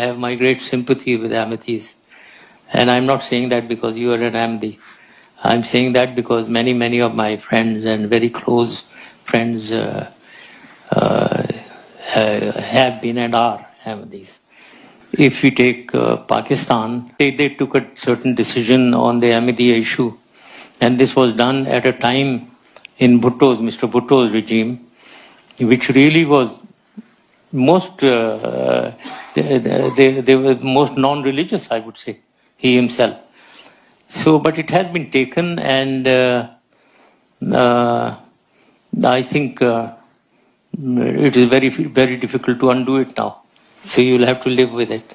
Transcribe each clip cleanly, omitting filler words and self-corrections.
have my great sympathy with Ahmadis. And I'm not saying that because you are an Ahmadi. I'm saying that because many of my friends and very close friends have been and are Ahmadis. If we take Pakistan, they took a certain decision on the Ahmadiyya issue. And this was done at a time in Mr. Bhutto's regime, which really was most, they were most non-religious, I would say. He himself. So, but it has been taken, and I think it is very difficult to undo it now. So you will have to live with it.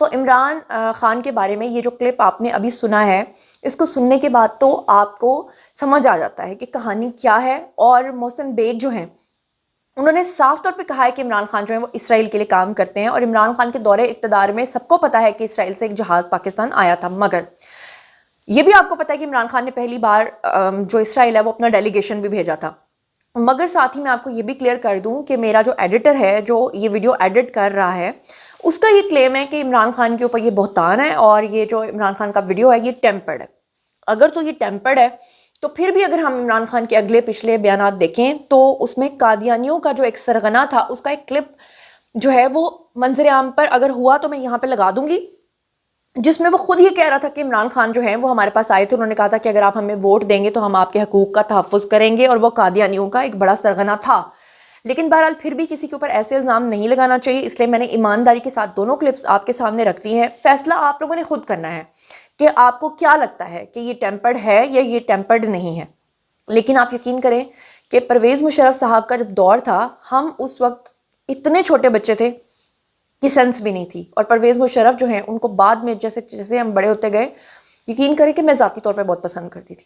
تو عمران خان کے بارے میں یہ جو clip آپ نے ابھی سنا ہے، اس کو سننے کے بعد تو آپ کو سمجھ آ جاتا ہے کہ کہانی کیا ہے. اور محسن بیگ جو ہیں انہوں نے صاف طور پہ کہا ہے کہ عمران خان جو ہیں وہ اسرائیل کے لیے کام کرتے ہیں، اور عمران خان کے دور اقتدار میں سب کو پتا ہے کہ اسرائیل سے ایک جہاز پاکستان آیا تھا. مگر یہ بھی آپ کو پتا ہے کہ عمران خان نے پہلی بار جو اسرائیل ہے وہ اپنا ڈیلیگیشن بھی بھیجا تھا. مگر ساتھ ہی میں آپ کو یہ بھی کلیئر کر دوں کہ میرا جو ایڈیٹر ہے جو یہ ویڈیو ایڈٹ کر رہا ہے، اس کا یہ کلیم ہے کہ عمران خان کے اوپر یہ بہتان ہے اور یہ جو عمران خان کا ویڈیو ہے یہ ٹیمپرڈ ہے. اگر تو یہ ٹیمپرڈ ہے تو پھر بھی اگر ہم عمران خان کے اگلے پچھلے بیانات دیکھیں تو اس میں قادیانیوں کا جو ایک سرغنہ تھا اس کا ایک کلپ جو ہے وہ منظر عام پر اگر ہوا تو میں یہاں پہ لگا دوں گی، جس میں وہ خود یہ کہہ رہا تھا کہ عمران خان جو ہیں وہ ہمارے پاس آئے تھے، انہوں نے کہا تھا کہ اگر آپ ہمیں ووٹ دیں گے تو ہم آپ کے حقوق کا تحفظ کریں گے، اور وہ قادیانیوں کا ایک بڑا سرغنہ تھا. لیکن بہرحال پھر بھی کسی کے اوپر ایسے الزام نہیں لگانا چاہیے، اس لیے میں نے ایمانداری کے ساتھ دونوں کلپس آپ کے سامنے رکھ دی ہیں. فیصلہ آپ لوگوں نے خود کرنا ہے کہ آپ کو کیا لگتا ہے کہ یہ ٹیمپرڈ ہے یا یہ ٹیمپرڈ نہیں ہے. لیکن آپ یقین کریں کہ پرویز مشرف صاحب کا جب دور تھا، ہم اس وقت اتنے چھوٹے بچے تھے کہ سینس بھی نہیں تھی، اور پرویز مشرف جو ہیں ان کو بعد میں جیسے جیسے ہم بڑے ہوتے گئے، یقین کریں کہ میں ذاتی طور پہ بہت پسند کرتی تھی.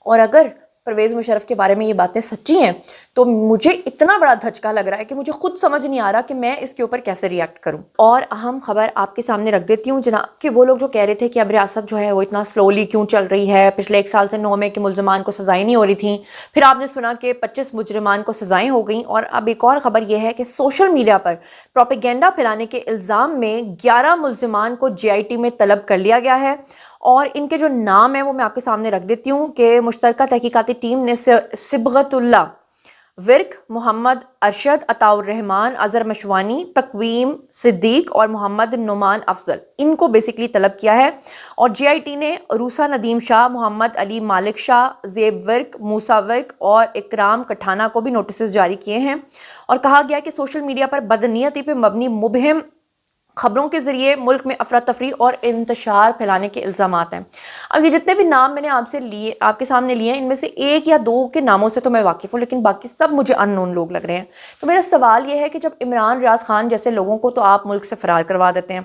اور اگر پرویز مشرف کے بارے میں یہ باتیں سچی ہیں تو مجھے اتنا بڑا دھچکا لگ رہا ہے کہ مجھے خود سمجھ نہیں آ رہا کہ میں اس کے اوپر کیسے ریئیکٹ کروں. اور اہم خبر آپ کے سامنے رکھ دیتی ہوں جناب، کہ وہ لوگ جو کہہ رہے تھے کہ اب ریاست جو ہے وہ اتنا سلولی کیوں چل رہی ہے، پچھلے 1 سال سے 9 میں کے ملزمان کو سزائیں نہیں ہو رہی تھیں، پھر آپ نے سنا کہ 25 مجرمان کو سزائیں ہو گئیں. اور اب ایک اور خبر یہ ہے کہ سوشل میڈیا پر پروپیگنڈا پھیلانے کے الزام میں 11 ملزمان کو GIT میں طلب کر لیا گیا ہے. اور ان کے جو نام ہیں وہ میں آپ کے سامنے رکھ دیتی ہوں کہ مشترکہ تحقیقاتی ٹیم نے صبغت اللہ ورک، محمد ارشد، عطاء الرحمان، اظہر مشوانی، تقویم صدیق اور محمد نعمان افضل، ان کو بیسکلی طلب کیا ہے. اور GIT نے عروسہ ندیم شاہ، محمد علی مالک شاہ، زیب ورک، موسیٰ ورک اور اکرام کٹھانہ کو بھی نوٹسز جاری کیے ہیں. اور کہا گیا کہ سوشل میڈیا پر بدنیتی پہ مبنی مبہم خبروں کے ذریعے ملک میں افراتفری اور انتشار پھیلانے کے الزامات ہیں. اب یہ جتنے بھی نام میں نے آپ کے سامنے لیے ہیں، ان میں سے 1 یا 2 کے ناموں سے تو میں واقف ہوں، لیکن باقی سب مجھے ان نون لوگ لگ رہے ہیں. تو میرا سوال یہ ہے کہ جب عمران ریاض خان جیسے لوگوں کو تو آپ ملک سے فرار کروا دیتے ہیں،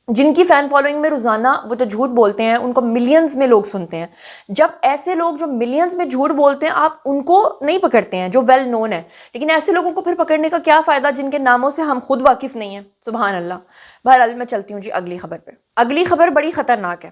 جن کی فین فالوئنگ میں روزانہ وہ جو جھوٹ بولتے ہیں ان کو ملینز میں لوگ سنتے ہیں، جب ایسے لوگ جو ملینز میں جھوٹ بولتے ہیں آپ ان کو نہیں پکڑتے ہیں جو ویل نون ہے، لیکن ایسے لوگوں کو پھر پکڑنے کا کیا فائدہ جن کے ناموں سے ہم خود واقف نہیں ہیں. سبحان اللہ. بہرحال میں چلتی ہوں جی اگلی خبر پہ. اگلی خبر بڑی خطرناک ہے.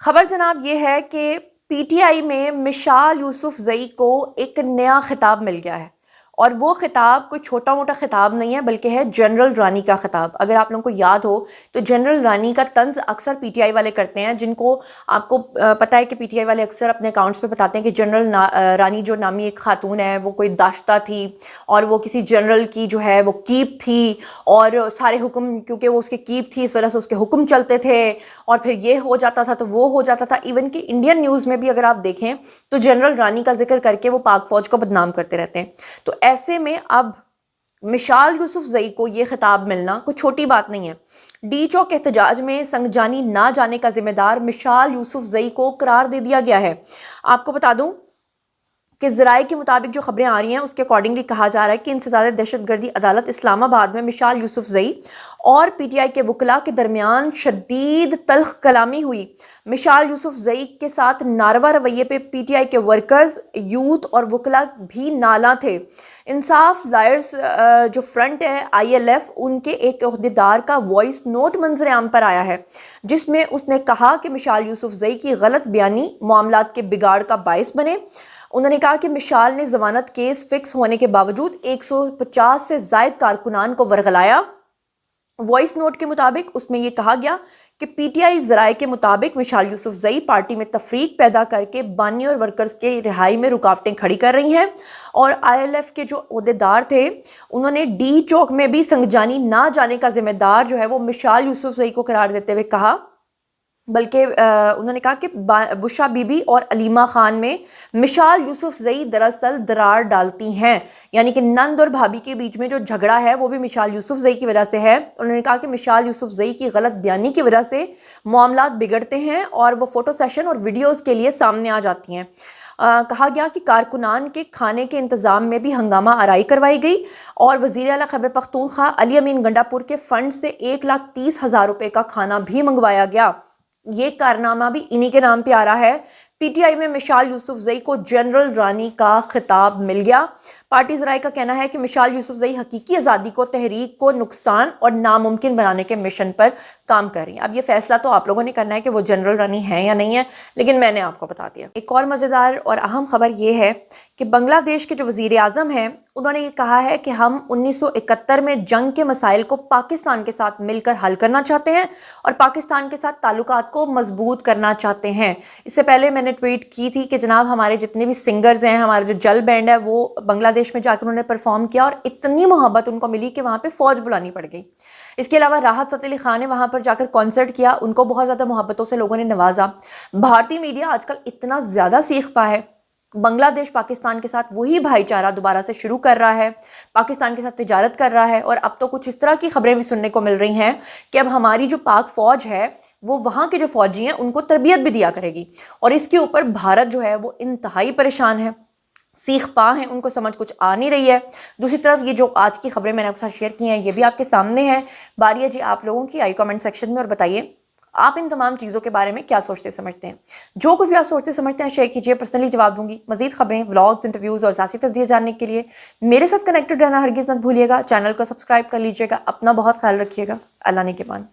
خبر جناب یہ ہے کہ PTI میں مشال یوسف زئی کو ایک نیا خطاب مل گیا ہے، اور وہ خطاب کوئی چھوٹا موٹا خطاب نہیں ہے بلکہ ہے جنرل رانی کا خطاب. اگر آپ لوگوں کو یاد ہو تو جنرل رانی کا طنز اکثر PTI والے کرتے ہیں، جن کو آپ کو پتہ ہے کہ PTI والے اکثر اپنے اکاؤنٹس پہ بتاتے ہیں کہ جنرل رانی جو نامی ایک خاتون ہے وہ کوئی داشتہ تھی، اور وہ کسی جنرل کی جو ہے وہ کیپ تھی، اور سارے حکم کیونکہ وہ اس کے کیپ تھی اس وجہ سے اس کے حکم چلتے تھے، اور پھر یہ ہو جاتا تھا تو وہ ہو جاتا تھا. ایون کہ انڈین نیوز میں بھی اگر آپ دیکھیں تو جنرل رانی کا ذکر کر کے وہ پاک فوج کو بدنام کرتے رہتے ہیں. تو ایسے میں اب مشال یوسف زئی کو یہ خطاب ملنا کوئی چھوٹی بات نہیں ہے. ڈی چوک احتجاج میں سنگجانی نہ جانے کا ذمہ دار مشال یوسف زئی کو قرار دے دیا گیا ہے. آپ کو بتا دوں کہ ذرائع کے مطابق جو خبریں آ رہی ہیں اس کے اکارڈنگلی کہا جا رہا ہے کہ انسداد دہشت گردی عدالت اسلام آباد میں مشال یوسف زئی اور PTI کے وکلاء کے درمیان شدید تلخ کلامی ہوئی. مشال یوسف زئی کے ساتھ ناروا رویے پہ PTI کے ورکرز، یوتھ اور وکلاء بھی نالاں تھے. انصاف لائرز جو فرنٹ ہے ILF، ان کے ایک عہدیدار کا وائس نوٹ منظر عام پر آیا ہے جس میں اس نے کہا کہ مشال یوسف زئی کی غلط بیانی معاملات کے بگاڑ کا باعث بنے. انہوں نے کہا کہ مشال نے ضمانت کیس فکس ہونے کے باوجود 150 سے زائد کارکنان کو ورغلایا. وائس نوٹ کے مطابق اس میں یہ کہا گیا کہ PTI ذرائع کے مطابق مشال یوسف زئی پارٹی میں تفریق پیدا کر کے بانی اور ورکرز کے رہائی میں رکاوٹیں کھڑی کر رہی ہیں. اور ILF کے جو عہدیدار تھے انہوں نے ڈی چوک میں بھی سنگجانی نہ جانے کا ذمہ دار جو ہے وہ مشال یوسف زئی کو قرار دیتے ہوئے کہا، بلکہ انہوں نے کہا کہ بشا بی بی اور علیمہ خان میں مشال یوسف زئی دراصل درار ڈالتی ہیں، یعنی کہ نند اور بھابھی کے بیچ میں جو جھگڑا ہے وہ بھی مشال یوسف زئی کی وجہ سے ہے. انہوں نے کہا کہ مشال یوسف زئی کی غلط بیانی کی وجہ سے معاملات بگڑتے ہیں اور وہ فوٹو سیشن اور ویڈیوز کے لیے سامنے آ جاتی ہیں. کہا گیا کہ کارکنان کے کھانے کے انتظام میں بھی ہنگامہ آرائی کروائی گئی اور وزیر اعلیٰ خیبر پختونخوا علی امین گنڈا پور کے فنڈ سے 1,30,000 روپے کا کھانا بھی منگوایا گیا۔ یہ کارنامہ بھی انہی کے نام پہ آ رہا ہے۔ پی ٹی آئی میں مشال یوسف زئی کو جنرل رانی کا خطاب مل گیا۔ پارٹی ذرائع کا کہنا ہے کہ مشال یوسف زئی حقیقی آزادی کو تحریک کو نقصان اور ناممکن بنانے کے مشن پر کام کر رہی ہیں۔ اب یہ فیصلہ تو آپ لوگوں نے کرنا ہے کہ وہ جنرل رانی ہیں یا نہیں ہے، لیکن میں نے آپ کو بتا دیا۔ ایک اور مزیدار اور اہم خبر یہ ہے کہ بنگلہ دیش کے جو وزیر اعظم ہیں انہوں نے یہ کہا ہے کہ ہم 1971 میں جنگ کے مسائل کو پاکستان کے ساتھ مل کر حل کرنا چاہتے ہیں اور پاکستان کے ساتھ تعلقات کو مضبوط کرنا چاہتے ہیں۔ اس سے پہلے میں نے ٹویٹ کی تھی کہ جناب ہمارے جتنے بھی سنگرز ہیں، ہمارے جو جل بینڈ ہے وہ بنگلہ دیش میں جا کر انہوں نے پرفارم کیا اور اتنی محبت ان کو ملی کہ وہاں پہ فوج بلانی پڑ گئی۔ اس کے علاوہ راحت فتح علی خان نے وہاں پر جا کر کانسرٹ کیا، ان کو بہت زیادہ محبتوں سے لوگوں نے نوازا۔ بھارتی میڈیا آج کل اتنا زیادہ سیخ پا ہے، بنگلہ دیش پاکستان کے ساتھ وہی بھائی چارہ دوبارہ سے شروع کر رہا ہے، پاکستان کے ساتھ تجارت کر رہا ہے، اور اب تو کچھ اس طرح کی خبریں بھی سننے کو مل رہی ہیں کہ اب ہماری جو پاک فوج ہے وہ وہاں کے جو فوجی ہیں ان کو تربیت بھی دیا کرے گی، اور اس کے اوپر بھارت جو ہے وہ انتہائی پریشان ہے، سیخ پا ہیں، ان کو سمجھ کچھ آ نہیں رہی ہے۔ دوسری طرف یہ جو آج کی خبریں میں نے آپ کے ساتھ شیئر کی ہیں یہ بھی آپ کے سامنے ہے۔ باری ہے جی آپ لوگوں کی، آئی کامنٹ سیکشن میں اور بتائیے آپ ان تمام چیزوں کے بارے میں کیا سوچتے سمجھتے ہیں۔ جو کچھ بھی آپ سوچتے سمجھتے ہیں شیئر کیجیے، پرسنلی جواب دوں گی۔ مزید خبریں، ولاگز، انٹرویوز اور ذاتی تجزیے جاننے کے لیے میرے ساتھ کنیکٹڈ رہنا ہرگز مت بھولیے گا۔ چینل کو سبسکرائب کر لیجیے گا۔ اپنا بہت خیال رکھیے گا۔ اللہ نگہبان۔